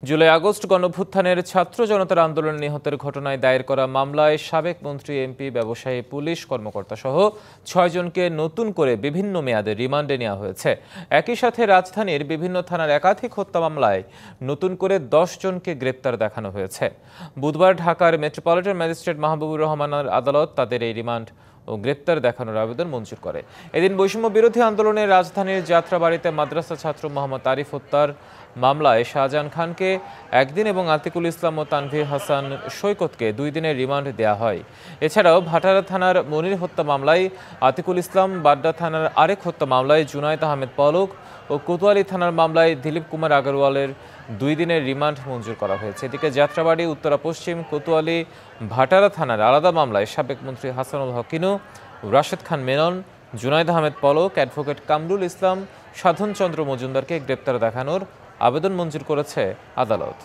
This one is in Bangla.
জুলাই আগস্ট গণঅভ্যুত্থানের ছাত্র জনতার আন্দোলনে নিহতের ঘটনায় দায়ের করা মামলায় সাবেক মন্ত্রী, এমপি, ব্যবসায়ী, পুলিশ কর্মকর্তা সহ ৬ জনকে নতুন করে বিভিন্ন মেয়াদে রিমান্ডে নেওয়া হয়েছে। একই সাথে রাজধানীর বিভিন্ন থানার একাধিক হত্যা মামলায় নতুন করে ১০ জনকে গ্রেপ্তার দেখানো হয়েছে। বুধবার ঢাকার মেট্রোপলিটন ম্যাজিস্ট্রেট মাহবুবুর রহমানের আদালত তাদের এই রিমান্ড ও গ্রেপ্তার দেখানোর আবেদন মঞ্জুর করে। এদিন বৈষম্য বিরোধী আন্দোলনে রাজধানীর যাত্রাবাড়িতে মাদ্রাসা ছাত্র মোহাম্মদ আরিফ হত্যার মামলায় শাহজাহান খানকে ১ দিন এবং আতিকুল ইসলাম ও তানভীর হাসান সৈকতকে ২ দিনের রিমান্ড দেওয়া হয়। এছাড়াও ভাটারা থানার মনির হত্যা মামলায় আতিকুল ইসলাম, বাড্ডা থানার আরেক হত্যা মামলায় জুনায়েদ আহমেদ পলক ও কোতোয়ালি থানার মামলায় দিলীপ কুমার আগরওয়ালের ২ দিনের রিমান্ড মঞ্জুর করা হয়েছে। এদিকে যাত্রাবাড়ি, উত্তরা পশ্চিম, কোতোয়ালি, ভাটারা থানার আলাদা মামলায় সাবেক মন্ত্রী হাসানুল হকিনু, রাশেদ খান মেনন, জুনায়েদ আহমেদ পলক, অ্যাডভোকেট কামরুল ইসলাম, সাধন চন্দ্র মজুমদারকে গ্রেপ্তার দেখানোর আবেদন মঞ্জুর করেছে আদালত।